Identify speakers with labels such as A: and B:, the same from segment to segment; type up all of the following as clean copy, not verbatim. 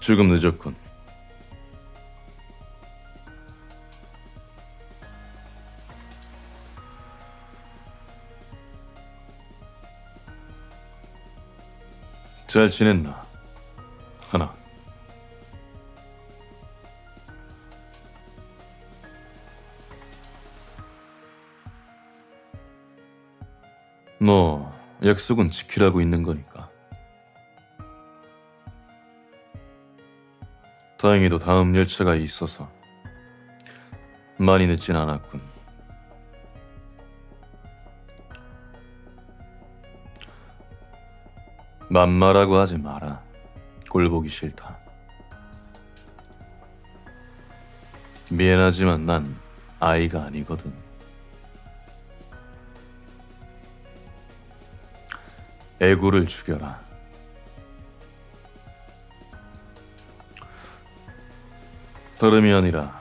A: 조금 늦었군. 잘 지냈나? 하나. 너 약속은 지키라고 있는 거니까. 다행히도 다음 열차가 있어서 많이 늦진 않았군. 맘마라고 하지 마라. 꼴 보기 싫다. 미안하지만 난 아이가 아니거든. 애구를 죽여라. 다름이 아니라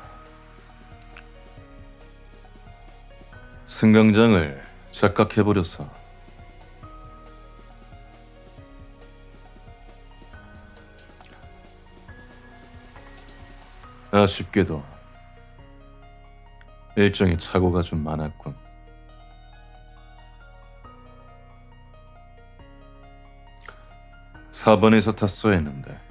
A: 승강장을 착각해버렸어. 아쉽게도 일정에 착오가 좀 많았군. 4번에서 탔어야 했는데.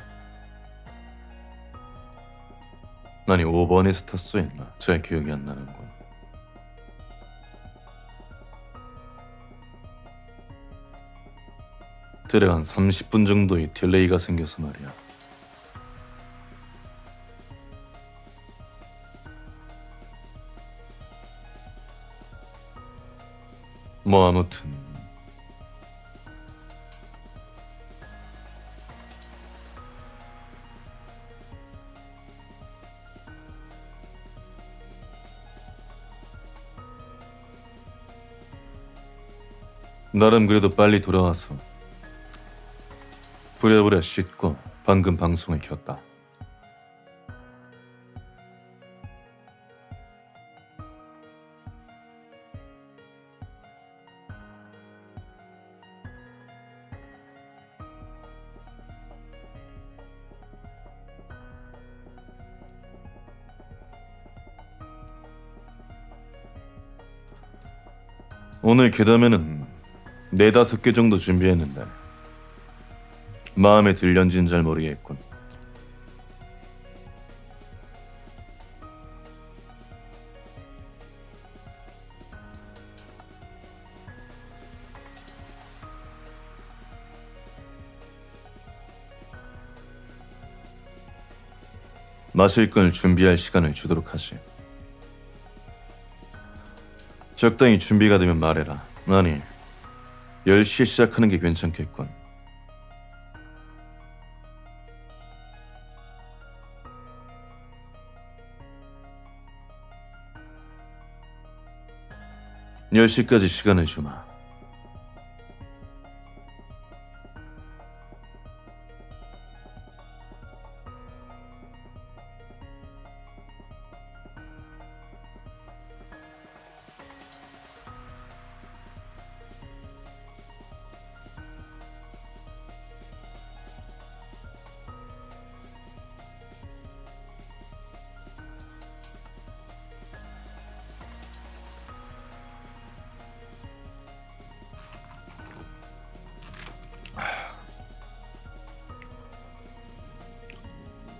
A: 아니 5번에서 탔어야 했나? 잘 기억이 안 나는군. 대략 한 30분 정도의 딜레이가 생겨서 말이야. 뭐 아무튼 나름 그래도 빨리 돌아와서 부랴부랴 씻고 방금 방송을 켰다. 오늘 괴담에는 4-5개 정도 준비했는데 마음에 들련지는 잘 모르겠군. 마실 걸 준비할 시간을 주도록 하지. 적당히 준비가 되면 말해라. 아니, 10시에 시작하는 게 괜찮겠군. 열 시까지 시간을 주마.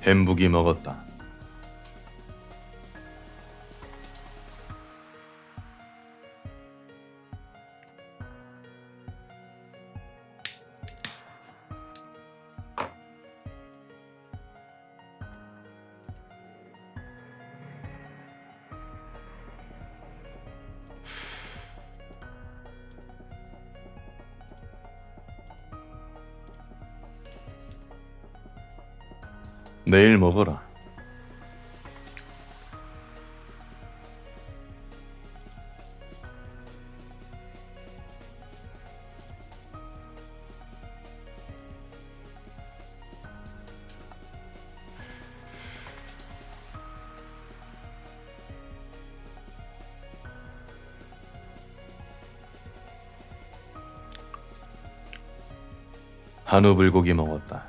A: 햄북이 먹었다. 내일 먹어라. 한우 불고기 먹었다.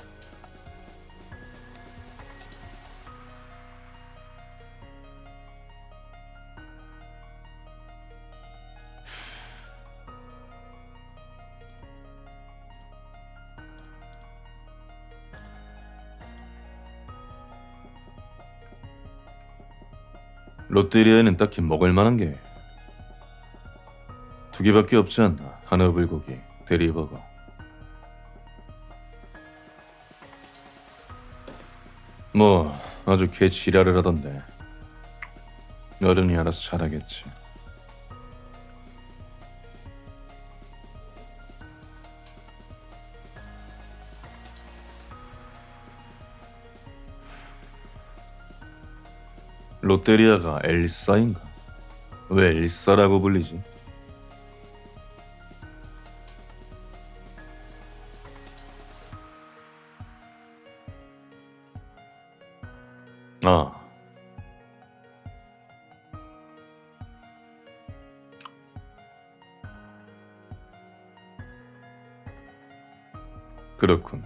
A: 롯데리아에는 딱히 먹을 만한 게 2개밖에 없지 않나. 한우 불고기, 대리버거. 뭐 아주 개 지랄을 하던데 어른이 알아서 잘하겠지. 롯데리아가 엘사인가? 왜 엘사라고 불리지? 아, 그렇군.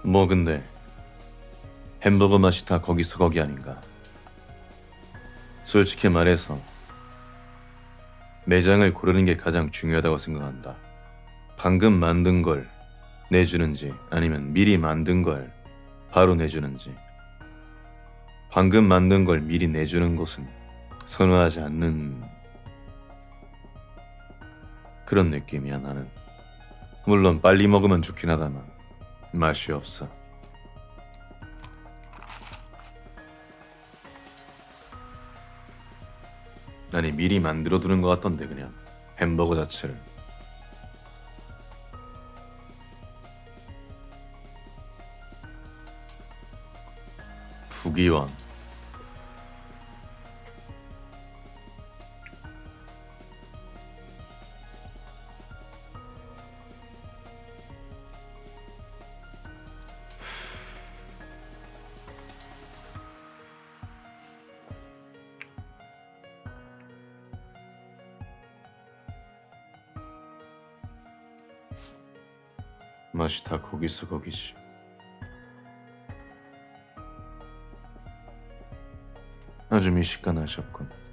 A: 뭐 근데 햄버거 맛이 다 거기서 거기 아닌가? 솔직히 말해서 매장을 고르는 게 가장 중요하다고 생각한다. 방금 만든 걸 내주는지 아니면 미리 만든 걸 바로 내주는지. 방금 만든 걸 미리 내주는 곳은 선호하지 않는 그런 느낌이야, 나는. 물론 빨리 먹으면 좋긴 하다만 맛이 없어. 아니, 미리 만들어 두는 것 같던데, 그냥 햄버거 자체를. 부기왕. 맛이 다 거기서 거기지. 아주 미식가나셨군.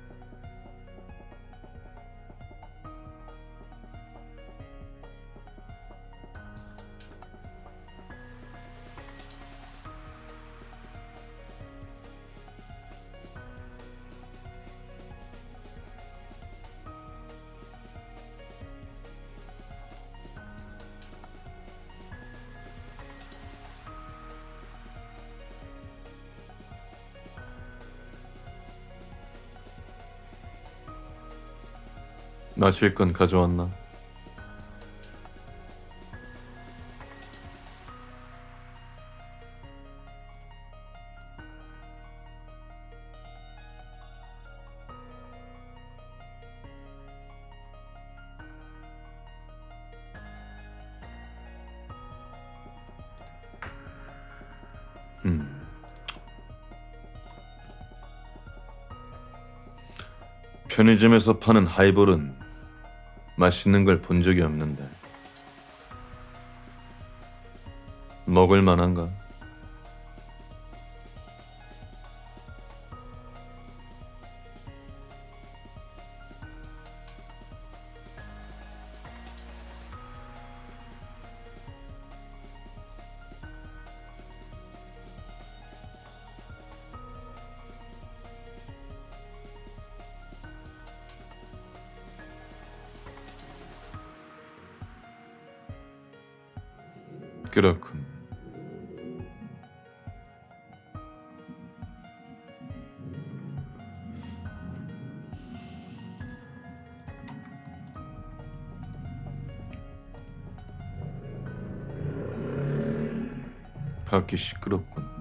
A: 마실 건 가져왔나? 편의점에서 파는 하이볼은 맛있는 걸 본 적이 없는데 먹을 만한가? 그렇군. 밖이 시끄럽군.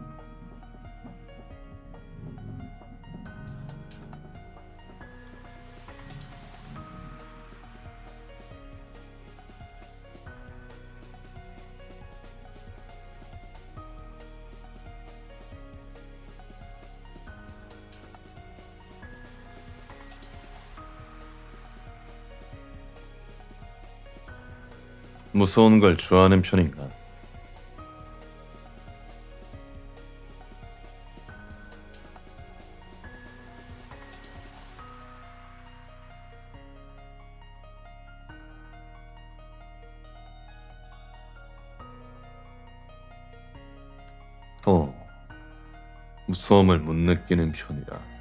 A: 무서운 걸 좋아하는 편인가? 어, 무서움을 못 느끼는 편이다.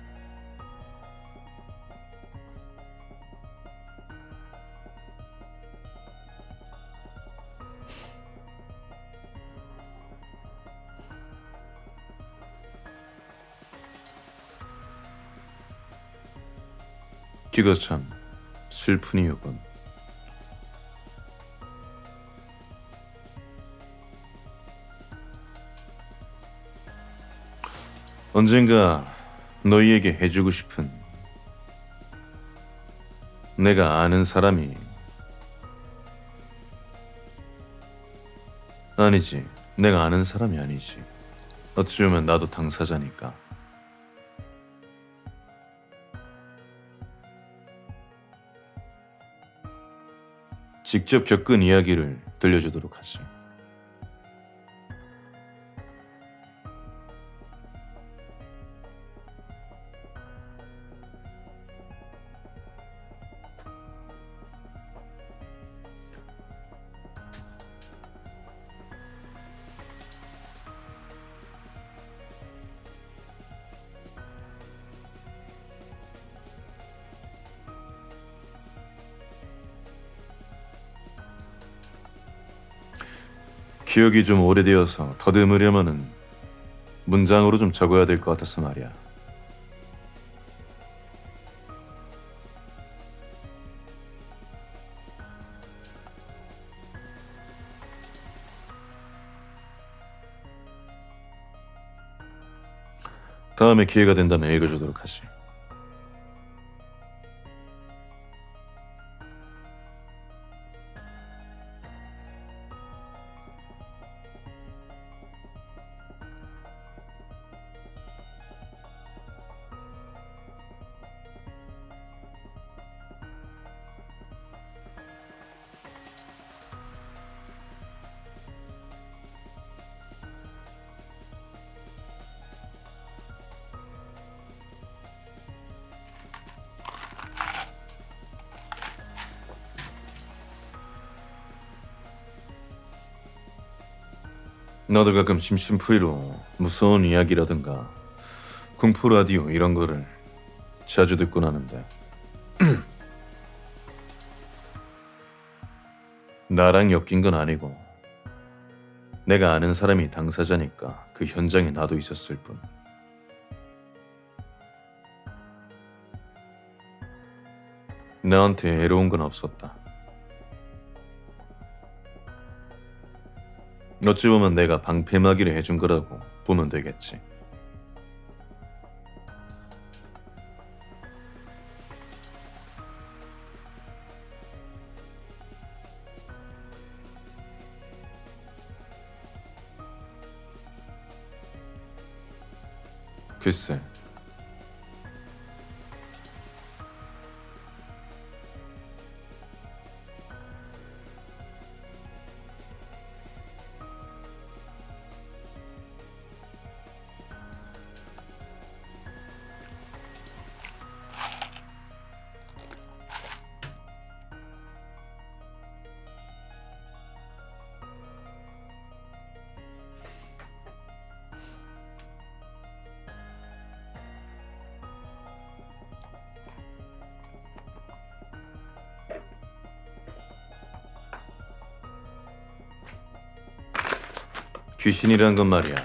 A: 그거 참 슬픈 이유군. 언젠가 너희에게 해주고 싶은 내가 아는 사람이 아니지. 내가 아는 사람이 아니지. 어찌 보면 나도 당사자니까. 직접 겪은 이야기를 들려주도록 하지. 기억이 좀 오래되어서 더듬으려면은 문장으로 좀 적어야 될 것 같아서 말이야. 다음에 기회가 된다면 읽어주도록 하지. 나도 가끔 심심풀이로 무서운 이야기라든가 공포 라디오 이런 거를 자주 듣곤 하는데 나랑 엮인 건 아니고 내가 아는 사람이 당사자니까 그 현장에 나도 있었을 뿐. 나한테 애로운 건 없었다. 어찌 보면 내가 방패막이를 해준 거라고 보면 되겠지. 글쎄, 귀신이란 건 말이야.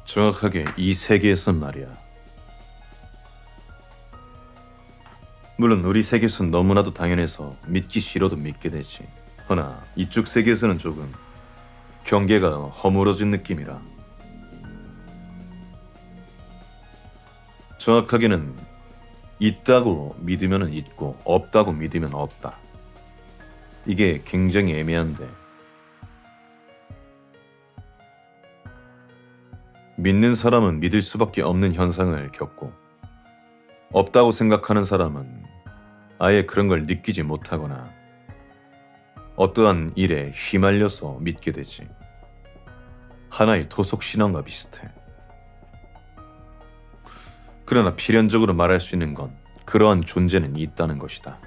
A: 정확하게 이 세계에선 말이야. 물론 우리 세계에선 너무나도 당연해서 믿기 싫어도 믿게 되지. 허나 이쪽 세계에서는 조금 경계가 허물어진 느낌이라. 정확하게는 있다고 믿으면 있고 없다고 믿으면 없다. 이게 굉장히 애매한데 믿는 사람은 믿을 수밖에 없는 현상을 겪고 없다고 생각하는 사람은 아예 그런 걸 느끼지 못하거나 어떠한 일에 휘말려서 믿게 되지. 하나의 토속 신앙과 비슷해. 그러나 필연적으로 말할 수 있는 건 그러한 존재는 있다는 것이다.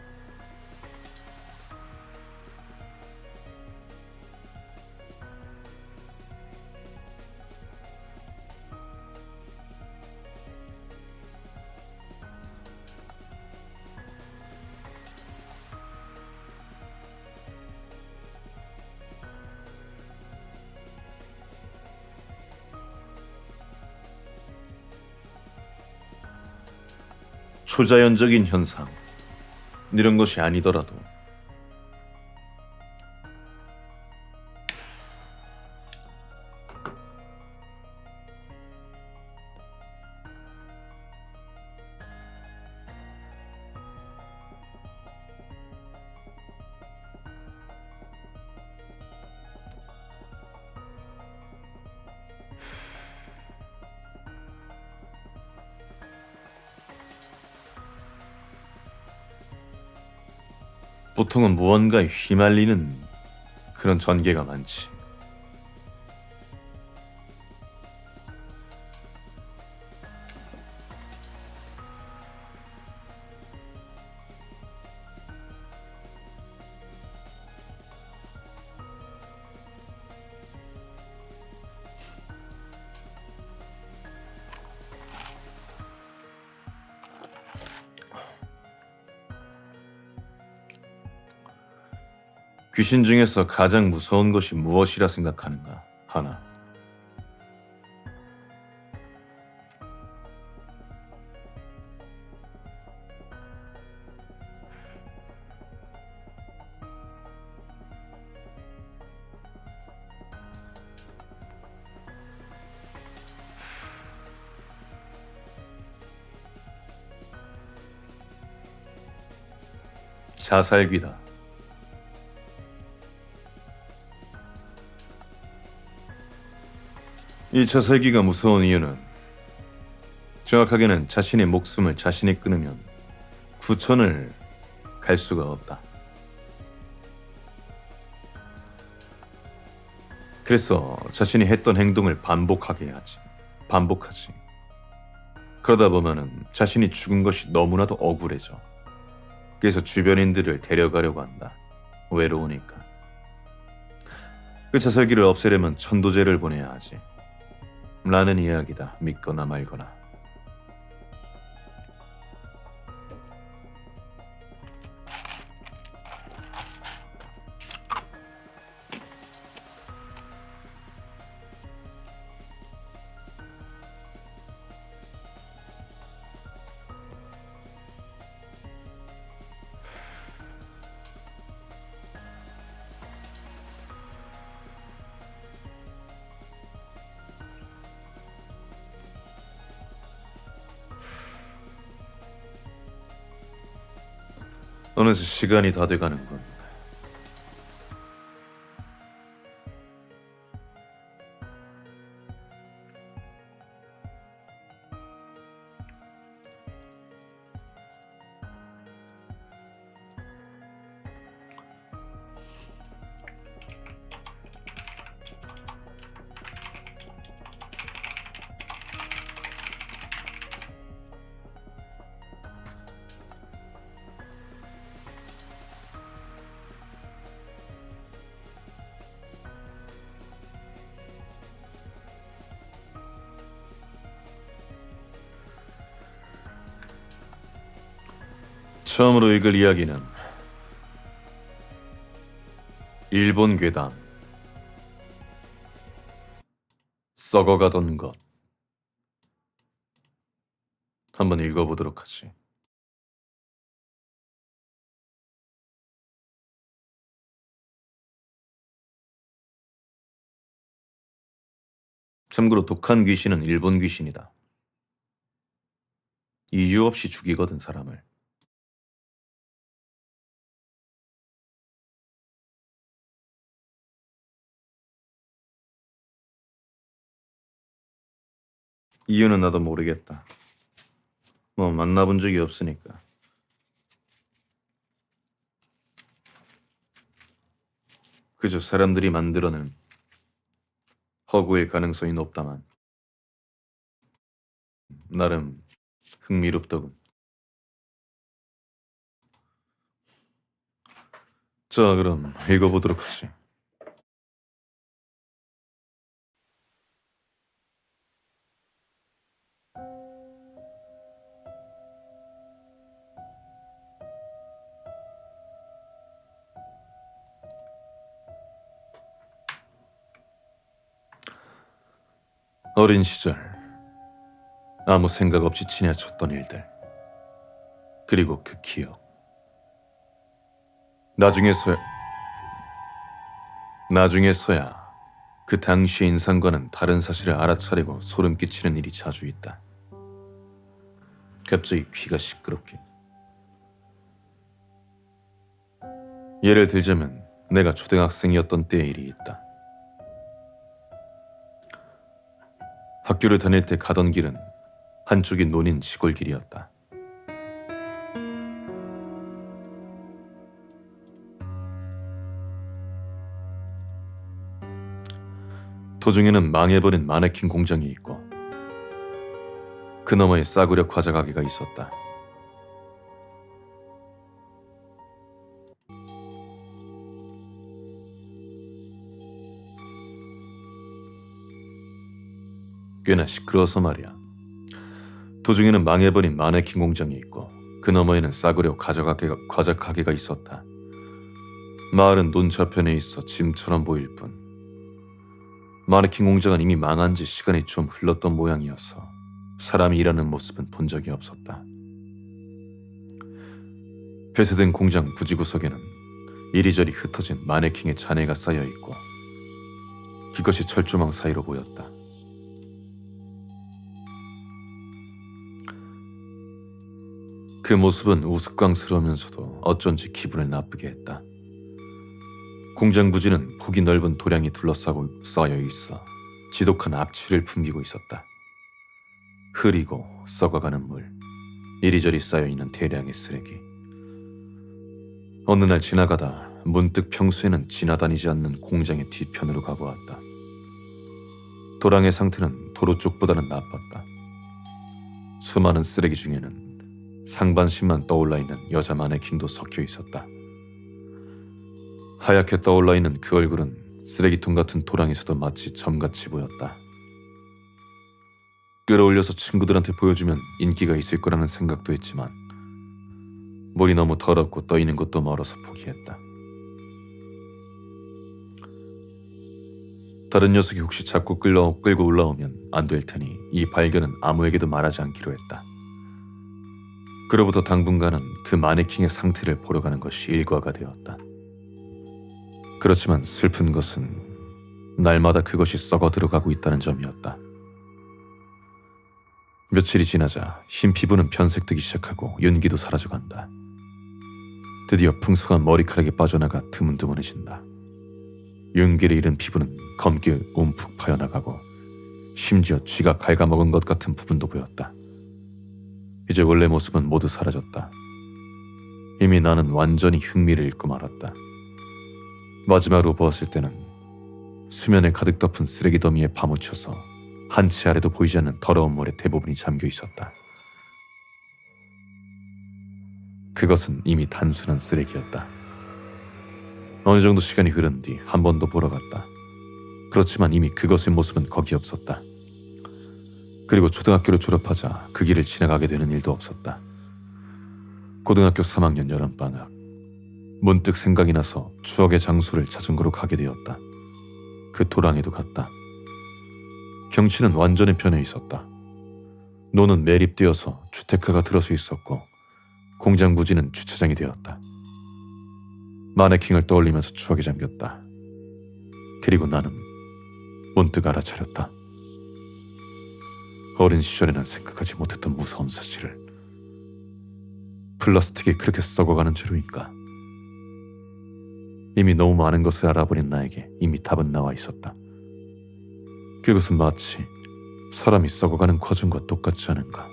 A: 초자연적인 현상, 이런 것이 아니더라도 보통은 무언가에 휘말리는 그런 전개가 많지. 귀신 중에서 가장 무서운 것이 무엇이라 생각하는가? 하나. 자살귀다. 이 자살귀가 무서운 이유는 정확하게는 자신의 목숨을 자신이 끊으면 구천을 갈 수가 없다. 그래서 자신이 했던 행동을 반복하게 하지. 반복하지. 그러다 보면은 자신이 죽은 것이 너무나도 억울해져. 그래서 주변인들을 데려가려고 한다. 외로우니까. 그 자살귀를 없애려면 천도제를 보내야 하지. 라는 이야기다. 믿거나 말거나. 어느새 시간이 다 돼가는군. 처음으로 읽을 이야기는 일본 괴담 썩어가던 것. 한번 읽어보도록 하지. 참고로 독한 귀신은 일본 귀신이다. 이유 없이 죽이거든 사람을. 이유는 나도 모르겠다. 뭐 만나본 적이 없으니까. 그저 사람들이 만들어낸 허구일 가능성이 높다만 나름 흥미롭더군. 자, 그럼 읽어보도록 하지. 어린 시절 아무 생각 없이 지나쳤던 일들, 그리고 그 기억. 나중에서야 그 당시의 인상과는 다른 사실을 알아차리고 소름 끼치는 일이 자주 있다. 갑자기 귀가 시끄럽게. 예를 들자면 내가 초등학생이었던 때의 일이 있다. 학교를 다닐 때 가던 길은 한쪽이 논인 시골길이었다. 도중에는 망해버린 마네킹 공장이 있고 그 너머에 싸구려 과자 가게가 있었다. 꽤나 시끄러워서 말이야. 도중에는 망해버린 마네킹 공장이 있고 그 너머에는 싸구려 과자 가게가 있었다. 마을은 논저편에 있어 짐처럼 보일 뿐 마네킹 공장은 이미 망한 지 시간이 좀 흘렀던 모양이어서 사람이 일하는 모습은 본 적이 없었다. 폐쇄된 공장 부지구석에는 이리저리 흩어진 마네킹의 잔해가 쌓여 있고 그것이 철조망 사이로 보였다. 그 모습은 우스꽝스러우면서도 어쩐지 기분을 나쁘게 했다. 공장 부지는 폭이 넓은 도량이 둘러싸고 쌓여 있어 지독한 악취를 풍기고 있었다. 흐리고 썩어가는 물, 이리저리 쌓여있는 대량의 쓰레기. 어느 날 지나가다 문득 평소에는 지나다니지 않는 공장의 뒤편으로 가보았다. 도랑의 상태는 도로 쪽보다는 나빴다. 수많은 쓰레기 중에는 상반신만 떠올라 있는 여자 마네킹도 섞여 있었다. 하얗게 떠올라 있는 그 얼굴은 쓰레기통 같은 도랑에서도 마치 점같이 보였다. 끌어올려서 친구들한테 보여주면 인기가 있을 거라는 생각도 했지만 물이 너무 더럽고 떠있는 것도 멀어서 포기했다. 다른 녀석이 혹시 자꾸 끌고 올라오면 안 될 테니 이 발견은 아무에게도 말하지 않기로 했다. 그로부터 당분간은 그 마네킹의 상태를 보러 가는 것이 일과가 되었다. 그렇지만 슬픈 것은 날마다 그것이 썩어 들어가고 있다는 점이었다. 며칠이 지나자 흰 피부는 변색되기 시작하고 윤기도 사라져간다. 드디어 풍성한 머리카락이 빠져나가 드문드문해진다. 윤기를 잃은 피부는 검게 움푹 파여나가고 심지어 쥐가 갉아먹은 것 같은 부분도 보였다. 이제 원래 모습은 모두 사라졌다. 이미 나는 완전히 흥미를 잃고 말았다. 마지막으로 보았을 때는 수면에 가득 덮은 쓰레기 더미에 파묻혀서 한 치 아래도 보이지 않는 더러운 물에 대부분이 잠겨 있었다. 그것은 이미 단순한 쓰레기였다. 어느 정도 시간이 흐른 뒤 한 번 더 보러 갔다. 그렇지만 이미 그것의 모습은 거기 없었다. 그리고 초등학교를 졸업하자 그 길을 지나가게 되는 일도 없었다. 고등학교 3학년 여름방학, 문득 생각이 나서 추억의 장소를 자전거로 가게 되었다. 그 도랑에도 갔다. 경치는 완전히 변해 있었다. 노는 매립되어서 주택가가 들어서 있었고 공장 부지는 주차장이 되었다. 마네킹을 떠올리면서 추억에 잠겼다. 그리고 나는 문득 알아차렸다. 어린 시절에는 생각하지 못했던 무서운 사실을. 플라스틱이 그렇게 썩어가는 재료인가? 이미 너무 많은 것을 알아버린 나에게 이미 답은 나와 있었다. 그것은 마치 사람이 썩어가는 과정과 똑같지 않은가?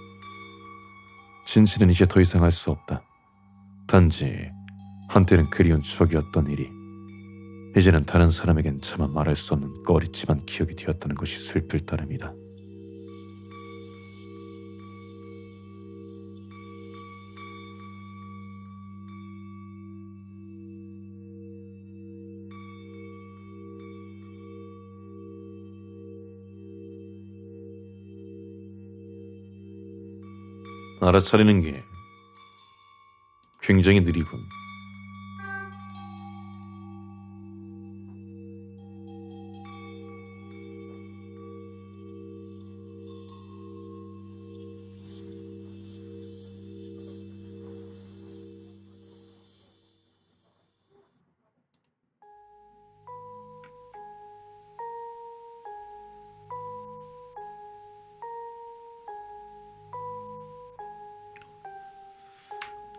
A: 진실은 이제 더 이상 할 수 없다. 단지 한때는 그리운 추억이었던 일이 이제는 다른 사람에겐 차마 말할 수 없는 꺼릿집한 기억이 되었다는 것이 슬플 따름이다. 알아차리는 게 굉장히 느리군.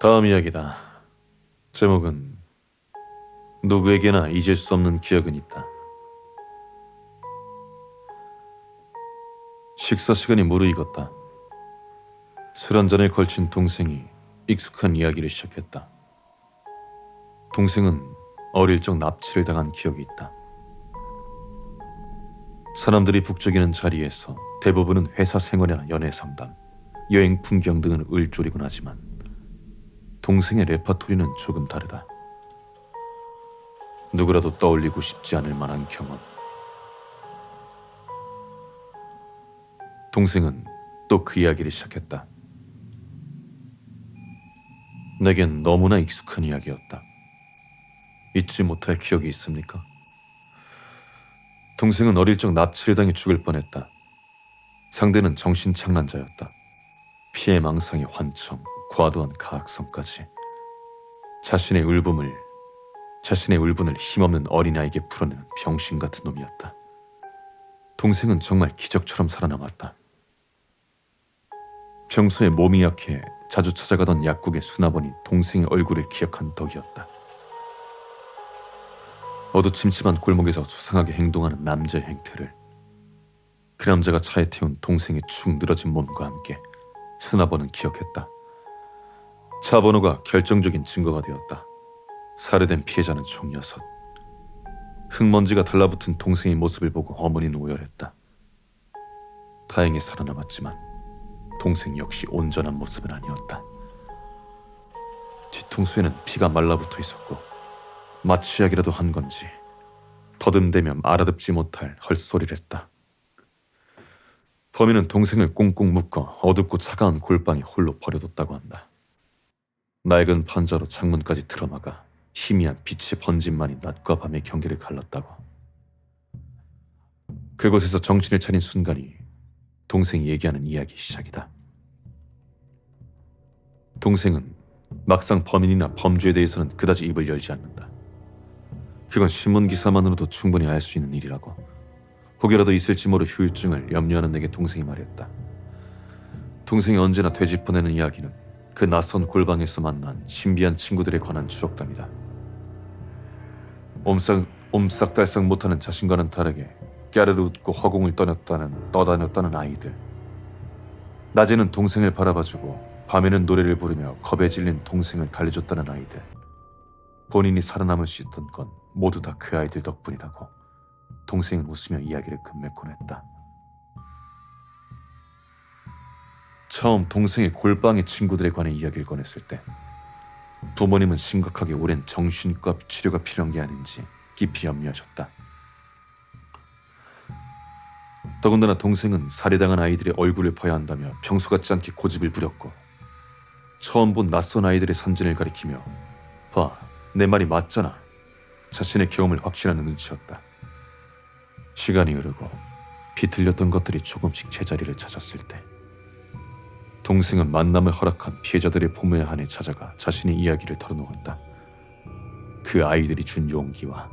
A: 다음 이야기다. 제목은 누구에게나 잊을 수 없는 기억은 있다. 식사 시간이 무르익었다. 술 한 잔에 걸친 동생이 익숙한 이야기를 시작했다. 동생은 어릴 적 납치를 당한 기억이 있다. 사람들이 북적이는 자리에서 대부분은 회사 생활이나 연애 상담, 여행 풍경 등을 을조리곤 하지만 동생의 레파토리는 조금 다르다. 누구라도 떠올리고 싶지 않을 만한 경험. 동생은 또 그 이야기를 시작했다. 내겐 너무나 익숙한 이야기였다. 잊지 못할 기억이 있습니까? 동생은 어릴 적 납치를 당해 죽을 뻔했다. 상대는 정신착란자였다. 피해망상의 환청, 과도한 가학성까지. 자신의 울분을 힘없는 어린아이에게 풀어내는 병신 같은 놈이었다. 동생은 정말 기적처럼 살아남았다. 평소에 몸이 약해 자주 찾아가던 약국의 수납원이 동생의 얼굴을 기억한 덕이었다. 어두침침한 골목에서 수상하게 행동하는 남자의 행태를, 그 남자가 차에 태운 동생의 축 늘어진 몸과 함께 수납원은 기억했다. 차 번호가 결정적인 증거가 되었다. 살해된 피해자는 총 6. 흙먼지가 달라붙은 동생의 모습을 보고 어머니는 오열했다. 다행히 살아남았지만 동생 역시 온전한 모습은 아니었다. 뒤통수에는 피가 말라붙어 있었고 마취약이라도 한 건지 더듬대며 알아듣지 못할 헐소리를 했다. 범인은 동생을 꽁꽁 묶어 어둡고 차가운 골방에 홀로 버려뒀다고 한다. 낡은 판자로 창문까지 틀어막아 희미한 빛의 번짐만이 낮과 밤의 경계를 갈랐다고. 그곳에서 정신을 차린 순간이 동생이 얘기하는 이야기 시작이다. 동생은 막상 범인이나 범죄에 대해서는 그다지 입을 열지 않는다. 그건 신문 기사만으로도 충분히 알 수 있는 일이라고. 혹여라도 있을지 모를 후유증을 염려하는 내게 동생이 말했다. 동생이 언제나 되짚어내는 이야기는 그 낯선 골방에서 만난 신비한 친구들에 관한 추억담이다. 옴싹달싹 못하는 자신과는 다르게 깨르르 웃고 허공을 떠다녔다는 아이들. 낮에는 동생을 바라봐주고 밤에는 노래를 부르며 겁에 질린 동생을 달래줬다는 아이들. 본인이 살아남을 수 있던 건 모두 다 그 아이들 덕분이라고. 동생은 웃으며 이야기를 끝맺곤 했다. 처음 동생의 골방의 친구들에 관해 이야기를 꺼냈을 때 부모님은 심각하게 오랜 정신과 치료가 필요한 게 아닌지 깊이 염려하셨다. 더군다나 동생은 살해당한 아이들의 얼굴을 봐야 한다며 평소 같지 않게 고집을 부렸고, 처음 본 낯선 아이들의 선진을 가리키며 봐, 내 말이 맞잖아. 자신의 경험을 확신하는 눈치였다. 시간이 흐르고 비틀렸던 것들이 조금씩 제자리를 찾았을 때 동생은 만남을 허락한 피해자들의 부모에 한해 찾아가 자신의 이야기를 털어놓았다. 그 아이들이 준 용기와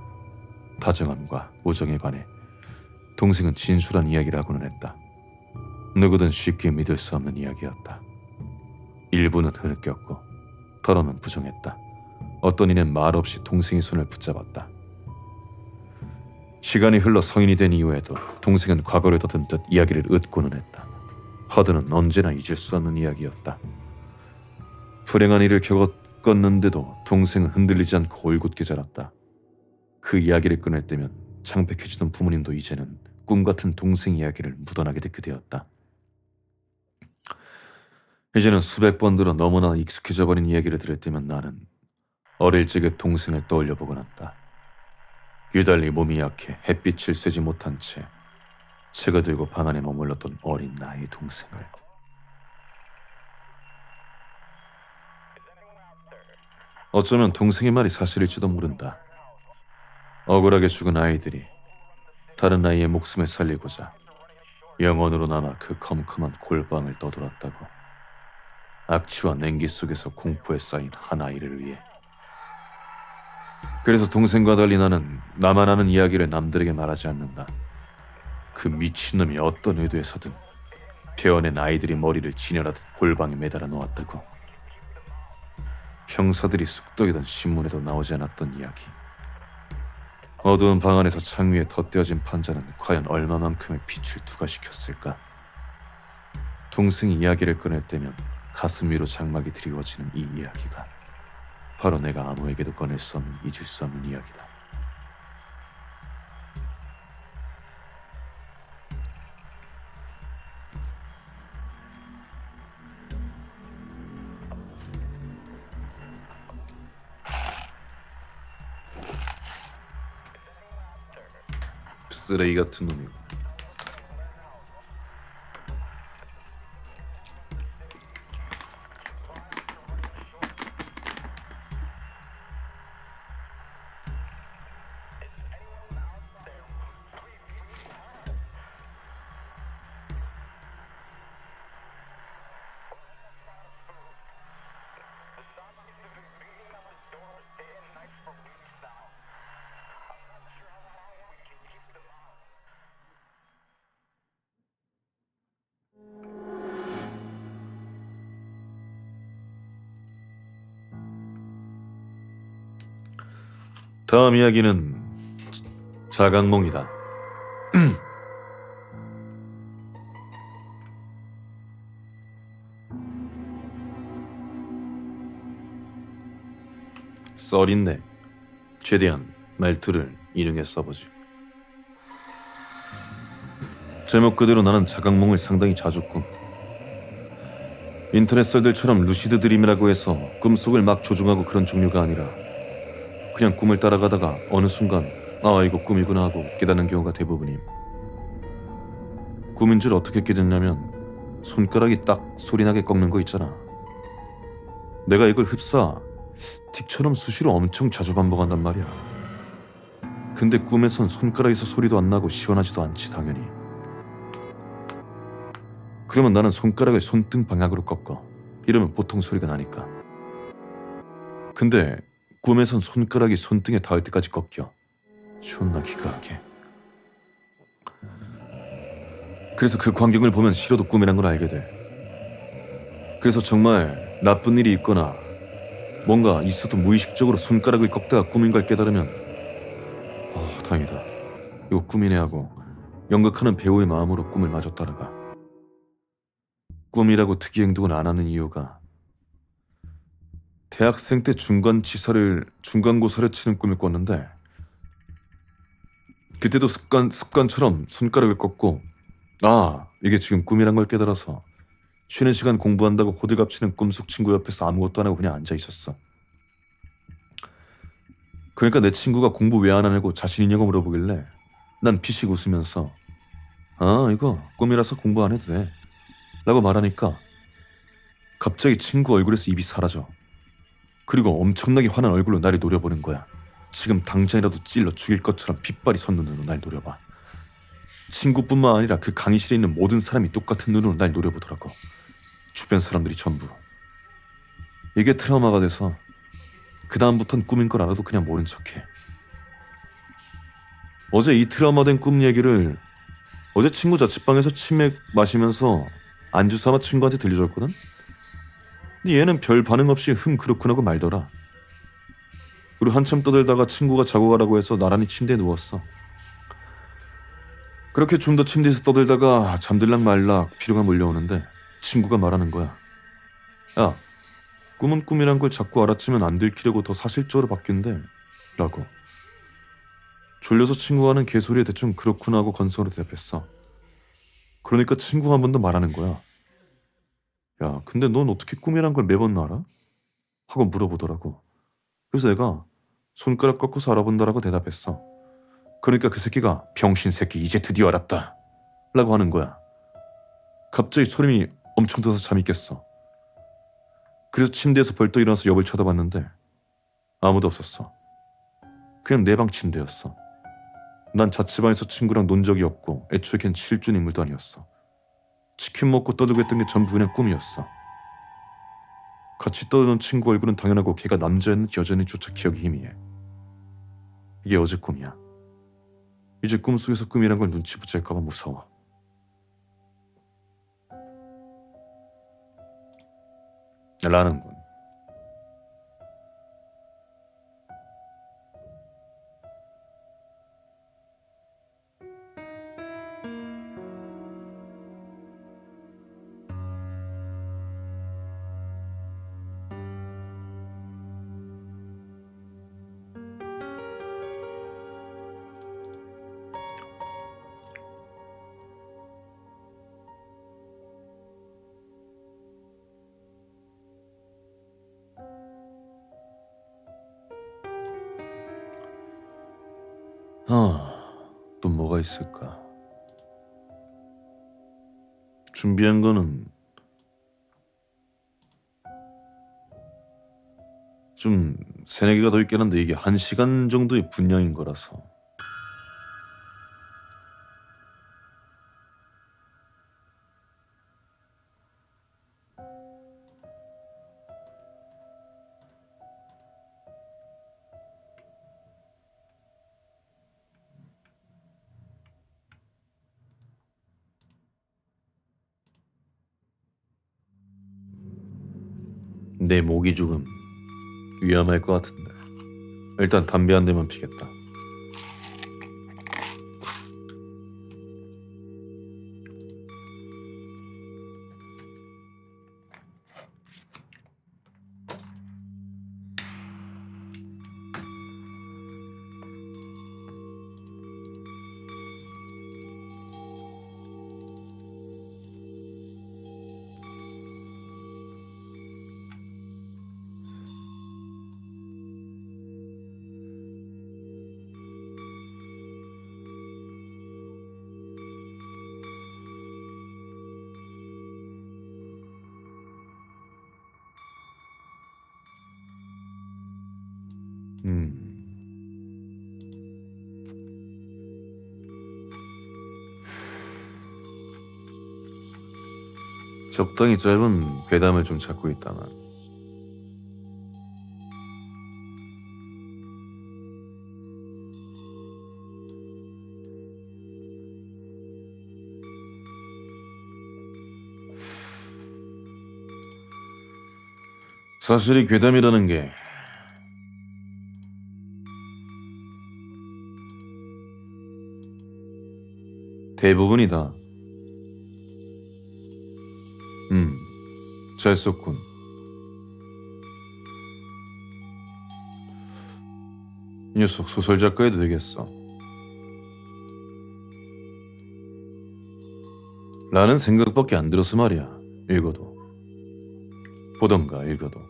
A: 다정함과 우정에 관해 동생은 진솔한 이야기를 하고는 했다. 누구든 쉽게 믿을 수 없는 이야기였다. 일부는 흐느꼈고 더러는 부정했다. 어떤 이는 말없이 동생의 손을 붙잡았다. 시간이 흘러 성인이 된 이후에도 동생은 과거를 더듬 듯 이야기를 읊고는 했다. 하드는 언제나 잊을 수 없는 이야기였다. 불행한 일을 겪었는데도 동생은 흔들리지 않고 올곧게 자랐다. 그 이야기를 꺼낼 때면 창백해지던 부모님도 이제는 꿈같은 동생 이야기를 묻어나게 듣게 되었다. 이제는 수백 번 들어 너무나 익숙해져 버린 이야기를 들을 때면 나는 어릴 적의 동생을 떠올려보곤 한다. 유달리 몸이 약해 햇빛을 쐬지 못한 채 책을 들고 방 안에 머물렀던 어린 나의 동생을. 어쩌면 동생의 말이 사실일지도 모른다. 억울하게 죽은 아이들이 다른 아이의 목숨을 살리고자 영원으로 남아 그 컴컴한 골방을 떠돌았다고. 악취와 냉기 속에서 공포에 쌓인 한 아이를 위해. 그래서 동생과 달리 나는 나만 아는 이야기를 남들에게 말하지 않는다. 그 미친놈이 어떤 의도에서든 베어낸 아이들이 머리를 진열하듯 골방에 매달아 놓았다고. 형사들이 쑥덕이던 신문에도 나오지 않았던 이야기. 어두운 방 안에서 창 위에 덧대어진 판자는 과연 얼마만큼의 빛을 투과시켰을까. 동생이 이야기를 꺼낼 때면 가슴 위로 장막이 드리워지는 이 이야기가 바로 내가 아무에게도 꺼낼 수 없는 잊을 수 없는 이야기다. 쓰레기 같은 놈이고. 다음 이야기는 자각몽이다. 썰인데 최대한 말투를 인용해 써보지. 제목 그대로 나는 자각몽을 상당히 자주 꾼. 인터넷 썰들처럼 루시드 드림이라고 해서 꿈속을 막 조종하고 그런 종류가 아니라 그냥 꿈을 따라가다가 어느 순간 아 이거 꿈이구나 하고 깨닫는 경우가 대부분임. 꿈인 줄 어떻게 깨닫냐면 손가락이 딱 소리나게 꺾는 거 있잖아. 내가 이걸 흡사 틱처럼 수시로 엄청 자주 반복한단 말이야. 근데 꿈에선 손가락에서 소리도 안 나고 시원하지도 않지 당연히. 그러면 나는 손가락을 손등 방향으로 꺾어. 이러면 보통 소리가 나니까. 근데 꿈에선 손가락이 손등에 닿을 때까지 꺾여. 존나 기가하게. 그래서 그 광경을 보면 싫어도 꿈이란 걸 알게 돼. 그래서 정말 나쁜 일이 있거나 뭔가 있어도 무의식적으로 손가락을 꺾다가 꿈인 걸 깨달으면 아 다행이다. 이거 꿈이네 하고 연극하는 배우의 마음으로 꿈을 마저 따라가. 꿈이라고 특이 행동을 안 하는 이유가 대학생 때 중간고사를 치는 꿈을 꿨는데 그때도 습관처럼 손가락을 꺾고 아 이게 지금 꿈이란 걸 깨달아서 쉬는 시간 공부한다고 호들갑 치는 꿈속 친구 옆에서 아무것도 안 하고 그냥 앉아 있었어. 그러니까 내 친구가 공부 왜 안 하냐고 자신 있냐고 물어보길래 난 피식 웃으면서 아 이거 꿈이라서 공부 안 해도 돼 라고 말하니까 갑자기 친구 얼굴에서 입이 사라져. 그리고 엄청나게 화난 얼굴로 나를 노려보는 거야. 지금 당장이라도 찔러 죽일 것처럼 핏발이 선 눈으로 날 노려봐. 친구뿐만 아니라 그 강의실에 있는 모든 사람이 똑같은 눈으로 날 노려보더라고. 주변 사람들이 전부. 이게 트라우마가 돼서 그 다음부턴 꿈인 걸 알아도 그냥 모른 척해. 어제 이 트라우마된 꿈 얘기를 어제 친구 자취방에서 치맥 마시면서 안주 삼아 친구한테 들려줬거든? 근데 얘는 별 반응 없이 그렇군 하고 말더라. 그리고 한참 떠들다가 친구가 자고 가라고 해서 나란히 침대에 누웠어. 그렇게 좀 더 침대에서 떠들다가 잠들락 말락 피로가 몰려오는데 친구가 말하는 거야. 야, 꿈은 꿈이란 걸 자꾸 알아채면 안 들키려고 더 사실적으로 바뀐대 라고. 졸려서 친구와는 개소리에 대충 그렇구나 하고 건성으로 대답했어. 그러니까 친구가 한 번 더 말하는 거야. 야, 근데 넌 어떻게 꿈이란 걸 매번 알아? 하고 물어보더라고. 그래서 내가 손가락 꺾어서 알아본다라고 대답했어. 그러니까 그 새끼가 병신 새끼 이제 드디어 알았다 라고 하는 거야. 갑자기 소름이 엄청 돋아서 잠이 깼어. 그래서 침대에서 벌떡 일어나서 옆을 쳐다봤는데 아무도 없었어. 그냥 내 방 침대였어. 난 자취방에서 친구랑 논 적이 없고 애초에 걘 실존 인물도 아니었어. 치킨 먹고 떠들고 했던 게 전부 그냥 꿈이었어. 같이 떠드는 친구 얼굴은 당연하고 걔가 남자였는지 여자였는지조차 기억이 희미해. 이게 어제 꿈이야. 이제 꿈속에서 꿈이란 걸 눈치 붙일까봐 무서워. 라는군. 또 뭐가 있을까? 준비한 거는 좀 세네 개가 더 있긴 한데 이게 1시간 정도의 분량인 거라서. 내 목이 조금 위험할 것 같은데. 일단 담배 한 대만 피겠다. 적당히 짧은 괴담을 좀 찾고 있다만 사실 이 괴담이라는 게 대부분이다. 잘 썼군. 이 녀석 소설 작가해도 되겠어. 라는 생각밖에 안 들어서 말이야. 읽어도. 보던가 읽어도.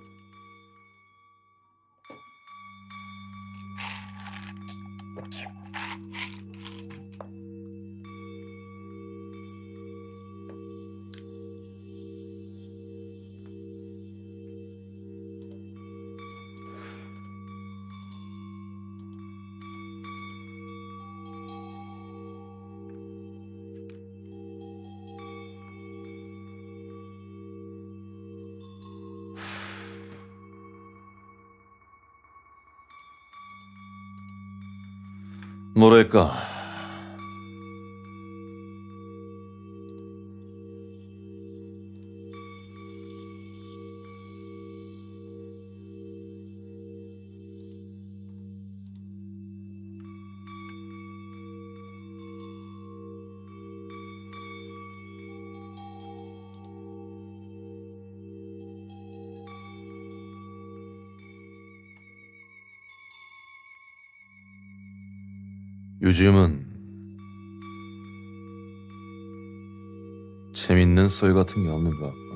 A: 뭐랄까, 요즘은 재밌는 썰 같은 게 없는 것 같군.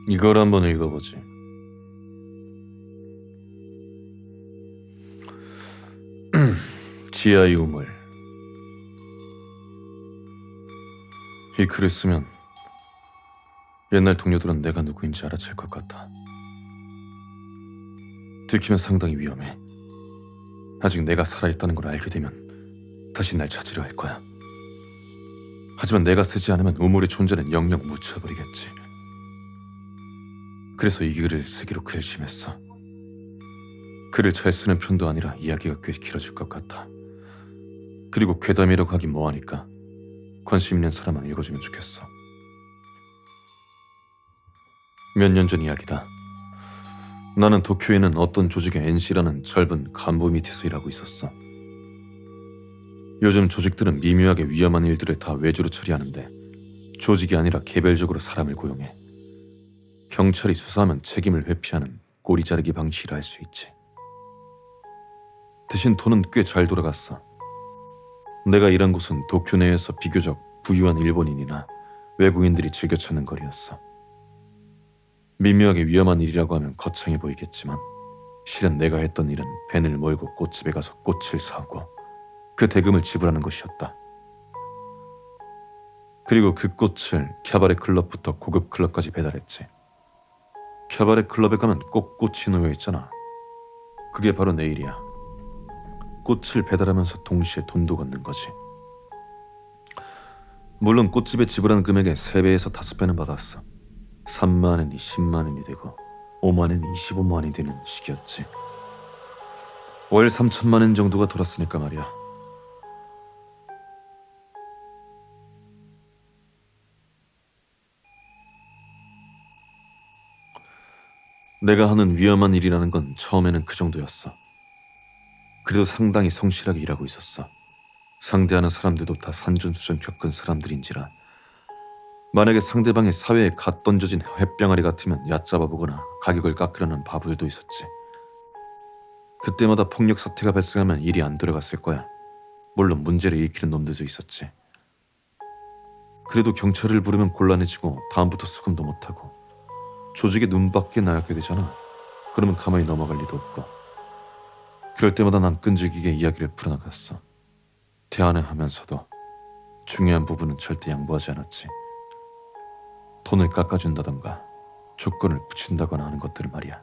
A: 이걸 한번 읽어보지. 지하의 우물. 이 글을 쓰면 옛날 동료들은 내가 누구인지 알아챌 것 같아. 들키면 상당히 위험해. 아직 내가 살아있다는 걸 알게 되면 다시 날 찾으려 할 거야. 하지만 내가 쓰지 않으면 우물의 존재는 영영 묻혀버리겠지. 그래서 이 글을 쓰기로 결심했어. 글을 잘 쓰는 편도 아니라 이야기가 꽤 길어질 것 같아. 그리고 괴담이라고 하긴 뭐하니까 관심 있는 사람만 읽어주면 좋겠어. 몇 년 전 이야기다. 나는 도쿄에 있는 어떤 조직의 NC라는 젊은 간부 밑에서 일하고 있었어. 요즘 조직들은 미묘하게 위험한 일들을 다 외주로 처리하는데 조직이 아니라 개별적으로 사람을 고용해. 경찰이 수사하면 책임을 회피하는 꼬리 자르기 방식이라 할 수 있지. 대신 돈은 꽤 잘 돌아갔어. 내가 일한 곳은 도쿄 내에서 비교적 부유한 일본인이나 외국인들이 즐겨 찾는 거리였어. 미묘하게 위험한 일이라고 하면 거창해 보이겠지만 실은 내가 했던 일은 벤을 몰고 꽃집에 가서 꽃을 사고 그 대금을 지불하는 것이었다. 그리고 그 꽃을 캬바레 클럽부터 고급 클럽까지 배달했지. 캬바레 클럽에 가면 꼭 꽃이 놓여 있잖아. 그게 바로 내 일이야. 꽃을 배달하면서 동시에 돈도 걷는 거지. 물론 꽃집에 지불한 금액의 3배에서 5배는 받았어. 3만 원이 10만 원이 되고 5만 원이 25만 원이 되는 시기였지. 월 3천만 원 정도가 돌았으니까 말이야. 내가 하는 위험한 일이라는 건 처음에는 그 정도였어. 그래도 상당히 성실하게 일하고 있었어. 상대하는 사람들도 다 산전수전 겪은 사람들인지라 만약에 상대방이 사회에 갓 던져진 햇병아리 같으면 얕잡아보거나 가격을 깎으려는 바보들도 있었지. 그때마다 폭력 사태가 발생하면 일이 안 돌아갔을 거야. 물론 문제를 일으키는 놈들도 있었지. 그래도 경찰을 부르면 곤란해지고 다음부터 수금도 못하고 조직의 눈밖에 나가게 되잖아. 그러면 가만히 넘어갈 리도 없고. 그럴 때마다 난 끈질기게 이야기를 풀어나갔어. 대안을 하면서도 중요한 부분은 절대 양보하지 않았지. 돈을 깎아준다던가 조건을 붙인다거나 하는 것들을 말이야.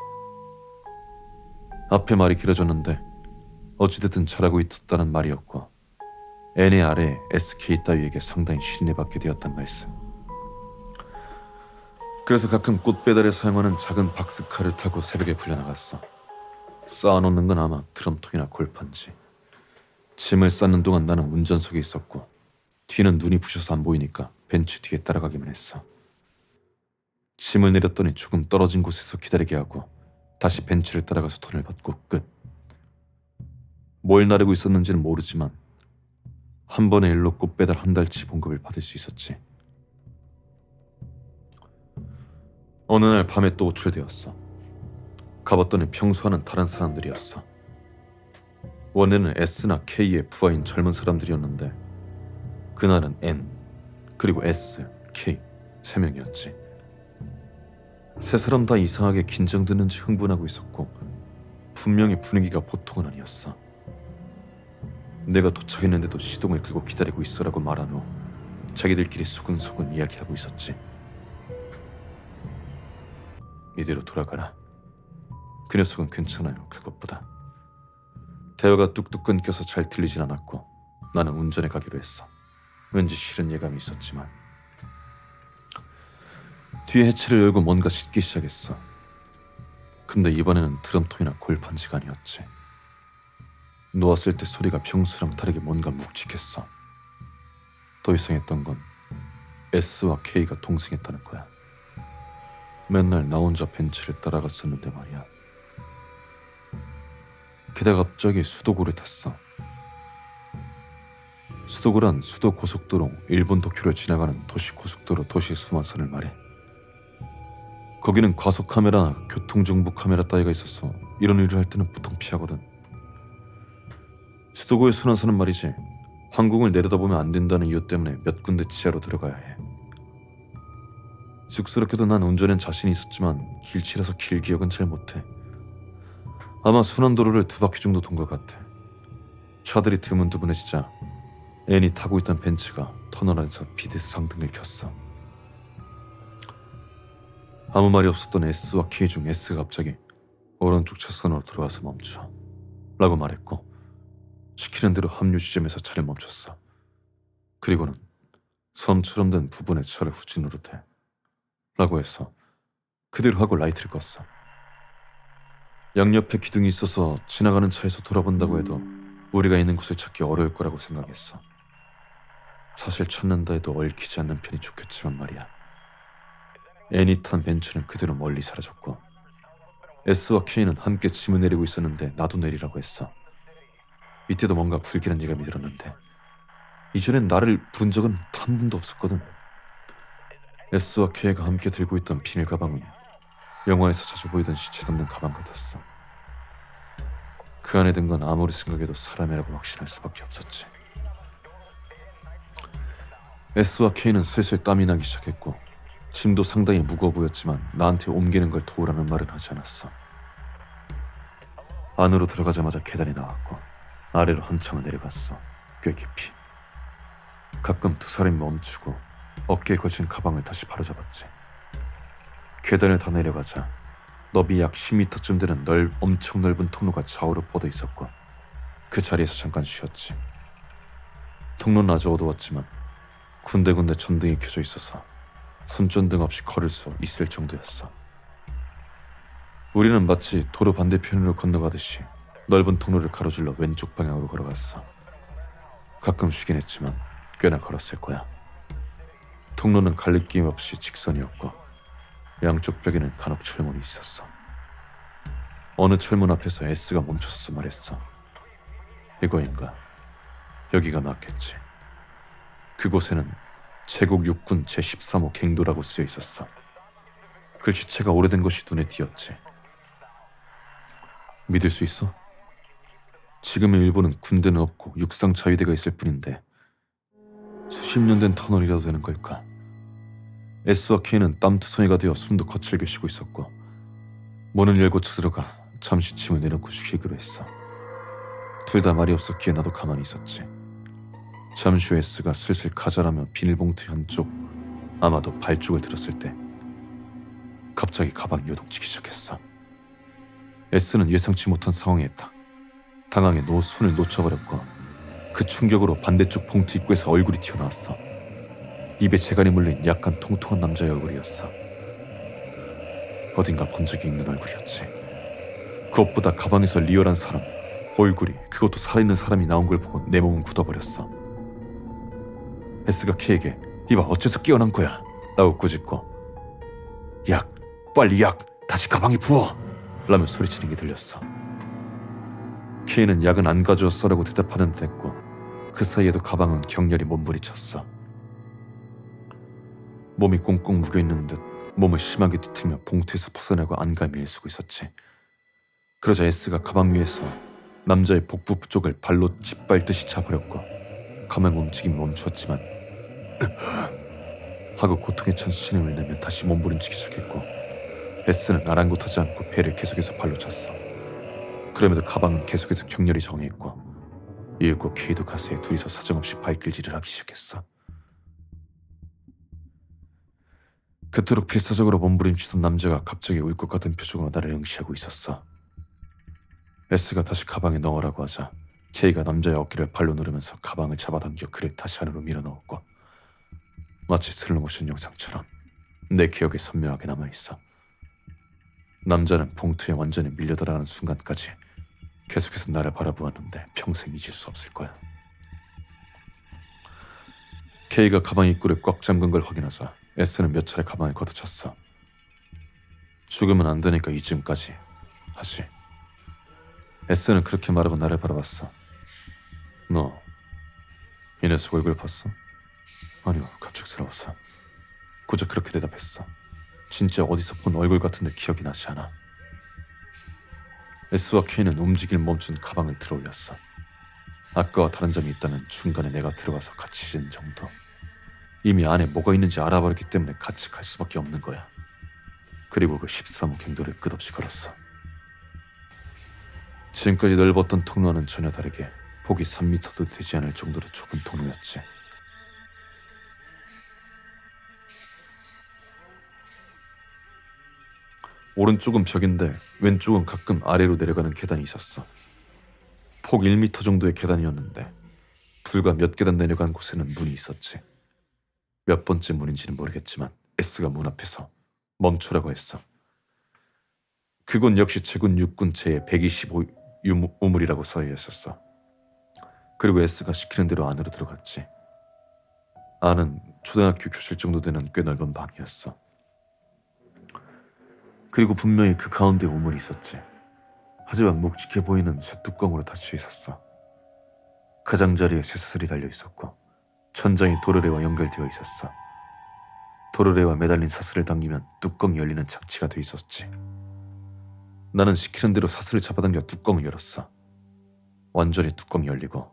A: 앞에 말이 길어졌는데 어찌됐든 잘하고 있었다는 말이었고 N의 아래 SK 따위에게 상당히 신뢰받게 되었단 말씀. 그래서 가끔 꽃 배달에 사용하는 작은 박스카를 타고 새벽에 풀려나갔어. 쌓아놓는 건 아마 드럼통이나 골판지. 짐을 쌓는 동안 나는 운전석에 있었고 뒤는 눈이 부셔서 안 보이니까 벤츠 뒤에 따라가기만 했어. 짐을 내렸더니 조금 떨어진 곳에서 기다리게 하고 다시 벤츠를 따라가서 돈을 받고 끝. 뭘 나르고 있었는지는 모르지만 한 번의 일로 꽃 배달 한 달치 봉급을 받을 수 있었지. 어느 날 밤에 또 호출되었어. 가봤더니 평소와는 다른 사람들이었어. 원래는 S나 K의 부하인 젊은 사람들이었는데 그날은 N 그리고 S, K 3명이었지. 세 사람 다 이상하게 긴장되는지 흥분하고 있었고 분명히 분위기가 보통은 아니었어. 내가 도착했는데도 시동을 끄고 기다리고 있어라고 말한 후 자기들끼리 소근소근 이야기하고 있었지. 이대로 돌아가라. 그 녀석은 괜찮아요. 그것보다. 대화가 뚝뚝 끊겨서 잘 들리진 않았고 나는 운전해 가기로 했어. 왠지 싫은 예감이 있었지만. 뒤에 해치를 열고 뭔가 싣기 시작했어. 근데 이번에는 드럼통이나 골판지가 아니었지. 놓았을 때 소리가 평소랑 다르게 뭔가 묵직했어. 더 이상했던 건 S와 K가 동승했다는 거야. 맨날 나 혼자 벤츠를 따라갔었는데 말이야. 게다가 갑자기 수도고를 탔어. 수도고란 수도 고속도로 일본 도쿄를 지나가는 도시 고속도로 도시 수만선을 말해. 거기는 과속 카메라, 교통정보 카메라 따위가 있어서 이런 일을 할 때는 보통 피하거든. 수도고의 순환선은 말이지 황궁을 내려다보면 안 된다는 이유 때문에 몇 군데 지하로 들어가야 해. 쑥스럽게도 난 운전엔 자신이 있었지만 길치라서 길 기억은 잘 못해. 아마 순환도로를 2바퀴 정도 돈 것 같아. 차들이 드문드문해지자 N이 타고 있던 벤츠가 터널 안에서 비대스 상등을 켰어. 아무 말이 없었던 S와 K 중 S가 갑자기 오른쪽 차선으로 들어와서 멈춰 라고 말했고 시키는 대로 합류 지점에서 차를 멈췄어. 그리고는 섬처럼 된 부분에 차를 후진으로 대 라고 해서 그대로 하고 라이트를 껐어. 양옆에 기둥이 있어서 지나가는 차에서 돌아본다고 해도 우리가 있는 곳을 찾기 어려울 거라고 생각했어. 사실 찾는다 해도 얽히지 않는 편이 좋겠지만 말이야. N이 탄 벤츠는 그대로 멀리 사라졌고 S와 K는 함께 짐을 내리고 있었는데 나도 내리라고 했어. 이때도 뭔가 불길한 예감이 들었는데 이전엔 나를 부른 적은 한 번도 없었거든. S와 K가 함께 들고 있던 비닐 가방은 영화에서 자주 보이던 시체 담는 가방 같았어. 그 안에 든 건 아무리 생각해도 사람이라고 확신할 수밖에 없었지. S와 K는 슬슬 땀이 나기 시작했고 짐도 상당히 무거워 보였지만 나한테 옮기는 걸 도우라는 말은 하지 않았어. 안으로 들어가자마자 계단이 나왔고 아래로 한참을 내려갔어. 꽤 깊이. 가끔 두 사람이 멈추고 어깨에 걸친 가방을 다시 바로잡았지. 계단을 다 내려가자 너비 약 10m쯤 되는 엄청 넓은 통로가 좌우로 뻗어 있었고 그 자리에서 잠깐 쉬었지. 통로는 아주 어두웠지만 군데군데 전등이 켜져 있어서 손전등 없이 걸을 수 있을 정도였어. 우리는 마치 도로 반대편으로 건너가듯이 넓은 통로를 가로질러 왼쪽 방향으로 걸어갔어. 가끔 쉬긴 했지만 꽤나 걸었을 거야. 통로는 갈리낌 없이 직선이었고 양쪽 벽에는 간혹 철문이 있었어. 어느 철문 앞에서 S가 멈춰서서 말했어. 이거인가? 여기가 맞겠지. 그곳에는 제국 육군 제13호 갱도라고 쓰여 있었어. 글씨체가 오래된 것이 눈에 띄었지. 믿을 수 있어? 지금의 일본은 군대는 없고 육상 자위대가 있을 뿐인데 수십 년 된 터널이라도 되는 걸까? S와 K는 땀투성이가 되어 숨도 거칠게 쉬고 있었고 문을 열고 쳐들어가 잠시 짐을 내놓고 쉬기로 했어. 둘 다 말이 없었기에 나도 가만히 있었지. 잠시 후 S가 슬슬 가자라며 비닐봉투 한쪽, 아마도 발 쪽을 들었을 때 갑자기 가방이 요동치기 시작했어. S는 예상치 못한 상황에 당황해 손을 놓쳐버렸고 그 충격으로 반대쪽 봉투 입구에서 얼굴이 튀어나왔어. 입에 재갈이 물린 약간 통통한 남자의 얼굴이었어. 어딘가 본 적이 있는 얼굴이었지. 그것보다 가방에서 리얼한 사람, 얼굴이, 그것도 살아있는 사람이 나온 걸 보고 내 몸은 굳어버렸어. S가 K에게 이봐 어째서 깨어난 거야? 라고 꾸짖고 약, 빨리 약, 다시 가방에 부어! 라며 소리치는 게 들렸어. K는 약은 안 가져왔어라고 대답하는 듯 했고 그 사이에도 가방은 격렬히 몸부리쳤어. 몸이 꽁꽁 묶여있는 듯 몸을 심하게 뒤틀며 봉투에서 벗어나고 안감이 일쓰고 있었지. 그러자 S가 가방 위에서 남자의 복부 쪽을 발로 짓밟듯이 차버렸고 가방 움직임이 멈추었지만 하고 고통에 찬 신음을 내며 다시 몸부림치기 시작했고 S는 아랑곳하지 않고 배를 계속해서 발로 찼어. 그럼에도 가방은 계속해서 격렬히 정해있고 이윽고 K도 가스에 둘이서 사정없이 발길질을 하기 시작했어. 그토록 필사적으로 몸부림치던 남자가 갑자기 울 것 같은 표정으로 나를 응시하고 있었어. S가 다시 가방에 넣으라고 하자 K가 남자의 어깨를 발로 누르면서 가방을 잡아당겨 그를 다시 안으로 밀어넣었고 마치 슬로모션 영상처럼 내 기억에 선명하게 남아있어. 남자는 봉투에 완전히 밀려들어가는 순간까지 계속해서 나를 바라보았는데 평생 잊을 수 없을 거야. K가 가방 입구를 꽉 잠근 걸 확인하자 S는 몇 차례 가방을 걷어찼어. 죽으면 안 되니까 이쯤까지 하지. S는 그렇게 말하고 나를 바라봤어. 너 이 녀석 얼굴 봤어? 아니요, 갑작스러워서. 고작 그렇게 대답했어. 진짜 어디서 본 얼굴 같은데 기억이 나지 않아. S와 K는 움직임을 멈춘 가방을 들어올렸어. 아까와 다른 점이 있다면 중간에 내가 들어가서 같이 진 정도. 이미 안에 뭐가 있는지 알아버렸기 때문에 같이 갈 수밖에 없는 거야. 그리고 그 13호 갱도를 끝없이 걸었어. 지금까지 넓었던 통로와는 전혀 다르게 폭이 3m도 되지 않을 정도로 좁은 통로였지. 오른쪽은 벽인데 왼쪽은 가끔 아래로 내려가는 계단이 있었어. 폭 1m 정도의 계단이었는데 불과 몇 계단 내려간 곳에는 문이 있었지. 몇 번째 문인지는 모르겠지만 S가 문 앞에서 멈추라고 했어. 그곳 역시 제군 육군 제125 우물이라고 써여 있었어. 그리고 S가 시키는 대로 안으로 들어갔지. 안은 초등학교 교실 정도 되는 꽤 넓은 방이었어. 그리고 분명히 그 가운데 우물이 있었지. 하지만 묵직해 보이는 쇠뚜껑으로 닫혀 있었어. 가장자리에 쇠사슬이 달려 있었고 천장이 도르래와 연결되어 있었어. 도르래와 매달린 사슬을 당기면 뚜껑이 열리는 장치가 되어 있었지. 나는 시키는 대로 사슬을 잡아당겨 뚜껑을 열었어. 완전히 뚜껑이 열리고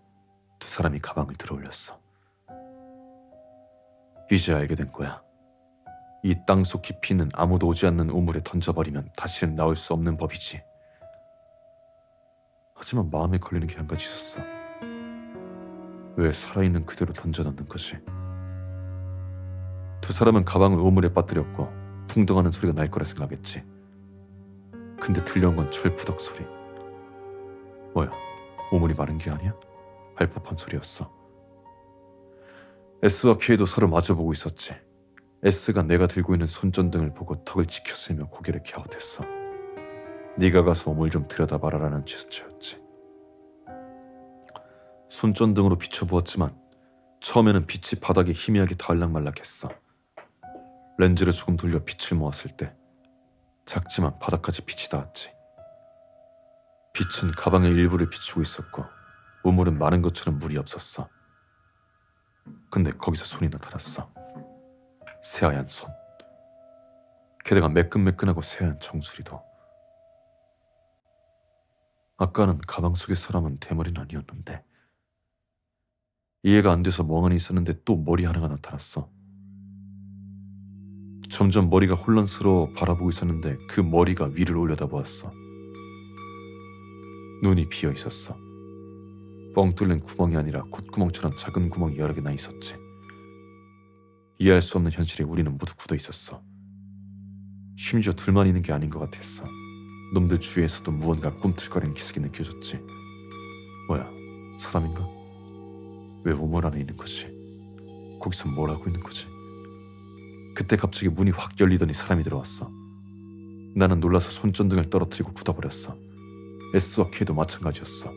A: 두 사람이 가방을 들어올렸어. 이제 알게 된 거야. 이 땅속 깊이 있는 아무도 오지 않는 우물에 던져버리면 다시는 나올 수 없는 법이지. 하지만 마음에 걸리는 게 한 가지 있었어. 왜 살아있는 그대로 던져넣는 거지? 두 사람은 가방을 우물에 빠뜨렸고 풍덩하는 소리가 날 거라 생각했지. 근데 들려온 건 철푸덕 소리. 뭐야, 우물이 마른 게 아니야? 할 법한 소리였어. S와 K도 서로 마주보고 있었지. S가 내가 들고 있는 손전등을 보고 턱을 치켰으며 고개를 갸웃했어. 네가 가서 우물 좀 들여다봐라라는 제스처였지. 손전등으로 비춰보았지만 처음에는 빛이 바닥에 희미하게 닿을락말락했어. 렌즈를 조금 돌려 빛을 모았을 때 작지만 바닥까지 빛이 닿았지. 빛은 가방의 일부를 비추고 있었고 우물은 마른 것처럼 물이 없었어. 근데 거기서 손이 나타났어. 새하얀 손. 게다가 매끈매끈하고 새하얀 정수리도. 아까는 가방 속의 사람은 대머리는 아니었는데 이해가 안 돼서 멍하니 있었는데 또 머리 하나가 나타났어. 점점 머리가 혼란스러워 바라보고 있었는데 그 머리가 위를 올려다보았어. 눈이 비어 있었어. 뻥 뚫린 구멍이 아니라 콧구멍처럼 작은 구멍이 여러 개 나 있었지. 이해할 수 없는 현실에 우리는 모두 굳어 있었어. 심지어 둘만 있는 게 아닌 것 같았어. 놈들 주위에서도 무언가 꿈틀거리는 기색이 느껴졌지. 뭐야, 사람인가? 왜 우물 안에 있는 거지? 거기서 뭘 하고 있는 거지? 그때 갑자기 문이 확 열리더니 사람이 들어왔어. 나는 놀라서 손전등을 떨어뜨리고 굳어버렸어. S와 K도 마찬가지였어.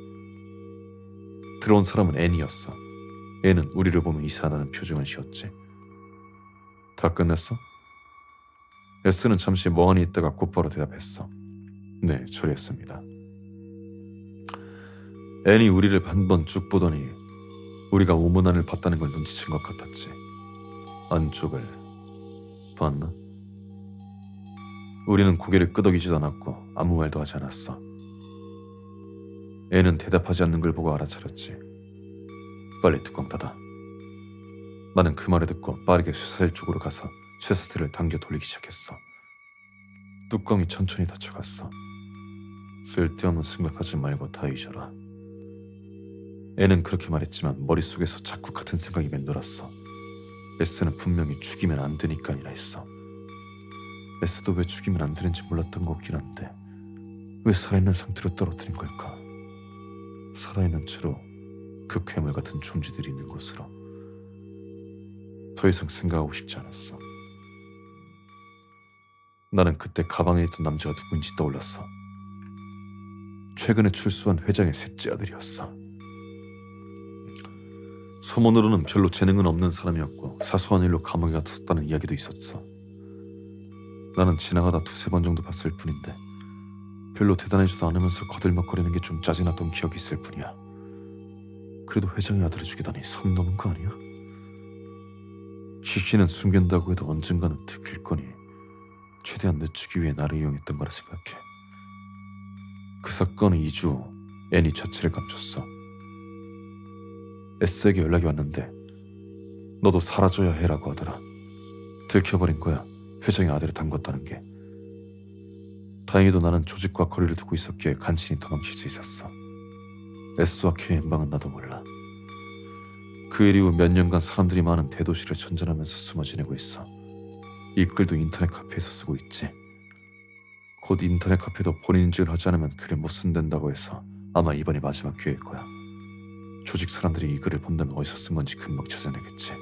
A: 들어온 사람은 N이었어. N은 우리를 보며 이상하다는 표정을 지었지. 다 끝냈어? S는 잠시 멍하니 있다가 곧바로 대답했어. 네, 처리했습니다. N이 우리를 한 번 쭉 보더니 우리가 우문 안을 봤다는 걸 눈치챈 것 같았지. 안쪽을 봤나? 우리는 고개를 끄덕이지도 않았고 아무 말도 하지 않았어. N은 대답하지 않는 걸 보고 알아차렸지. 빨리 뚜껑 닫아. 나는 그 말을 듣고 빠르게 쇠사슬 쪽으로 가서 쇠사슬을 당겨 돌리기 시작했어. 뚜껑이 천천히 닫혀갔어. 쓸데없는 생각하지 말고 다 잊어라. N은 그렇게 말했지만 머릿속에서 자꾸 같은 생각이 맴돌았어. S는 분명히 죽이면 안 되니까이라 했어. S도 왜 죽이면 안 되는지 몰랐던 것 같긴 한데 왜 살아있는 상태로 떨어뜨린 걸까? 살아있는 채로 그 괴물 같은 존재들이 있는 곳으로. 더 이상 생각하고 싶지 않았어. 나는 그때 가방에 있던 남자가 누군지 떠올랐어. 최근에 출소한 회장의 셋째 아들이었어. 소문으로는 별로 재능은 없는 사람이었고 사소한 일로 감옥에 갔었다는 이야기도 있었어. 나는 지나가다 두세 번 정도 봤을 뿐인데 별로 대단하지도 않으면서 거들먹거리는 게 좀 짜증났던 기억이 있을 뿐이야. 그래도 회장의 아들을 죽이다니 선 넘은 거 아니야? 시신은 숨긴다고 해도 언젠가는 들킬 거니 최대한 늦추기 위해 나를 이용했던 거라 생각해. 그 사건은 2주 후 N이 자취를 감췄어. S에게 연락이 왔는데 너도 사라져야 해라고 하더라. 들켜버린 거야. 회장의 아들을 담궜다는 게. 다행히도 나는 조직과 거리를 두고 있었기에 간신히 도망칠 수 있었어. S와 K의 행방은 나도 몰라. 그 일 이후 몇 년간 사람들이 많은 대도시를 전전하면서 숨어 지내고 있어. 이 글도 인터넷 카페에서 쓰고 있지. 곧 인터넷 카페도 본인 인증을 하지 않으면 글을 못 쓴다고 해서 아마 이번이 마지막 기회일 거야. 조직 사람들이 이 글을 본다면 어디서 쓴 건지 금방 찾아내겠지.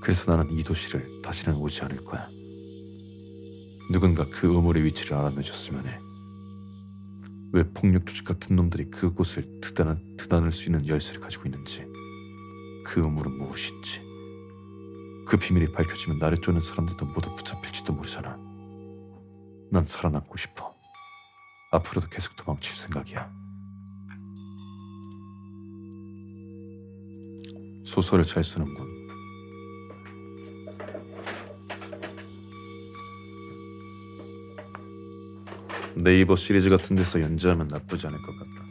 A: 그래서 나는 이 도시를 다시는 오지 않을 거야. 누군가 그 우물의 위치를 알아내줬으면 해. 왜 폭력 조직 같은 놈들이 그곳을 드단할 수 있는 열쇠를 가지고 있는지, 그 우물은 무엇인지, 그 비밀이 밝혀지면 나를 쫓는 사람들도 모두 붙잡힐지도 모르잖아. 난 살아남고 싶어. 앞으로도 계속 도망칠 생각이야. 소설을 잘 쓰는군. 네이버 시리즈 같은 데서 연재하면 나쁘지 않을 것 같다.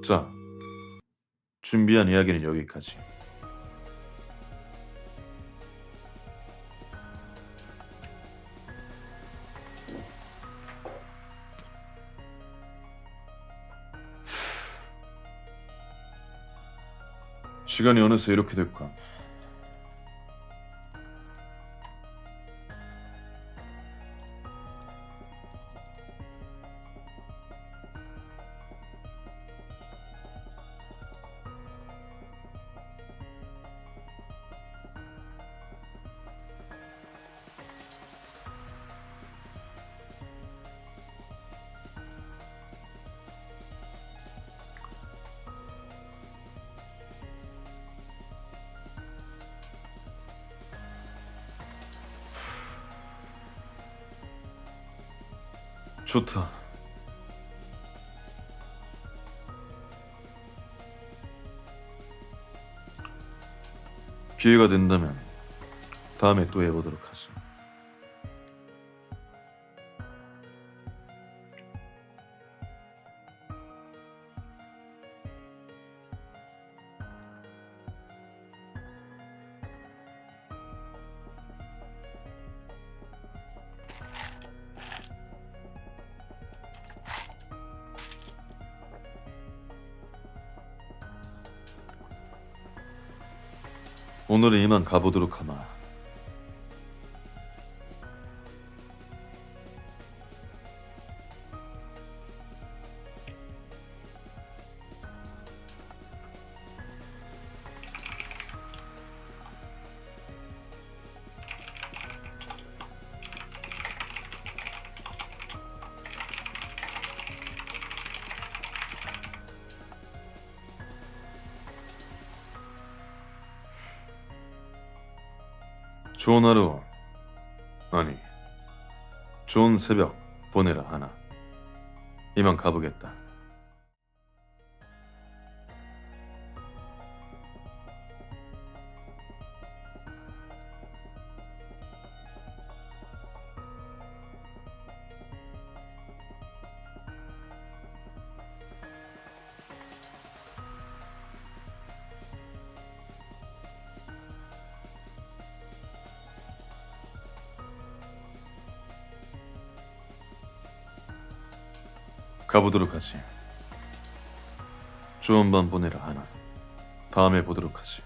A: 자, 준비한 이야기는 여기까지. 시간이 어느새 이렇게 됐군. 좋다. 기회가 된다면 다음에 또 해보도록 하지. 오늘은 이만 가보도록 하마. 좋은 하루, 아니, 좋은 새벽 보내라 하나. 이만 가보겠다. 가보도록 하지. 좋은 밤 보내라 하나. 다음에 보도록 하지.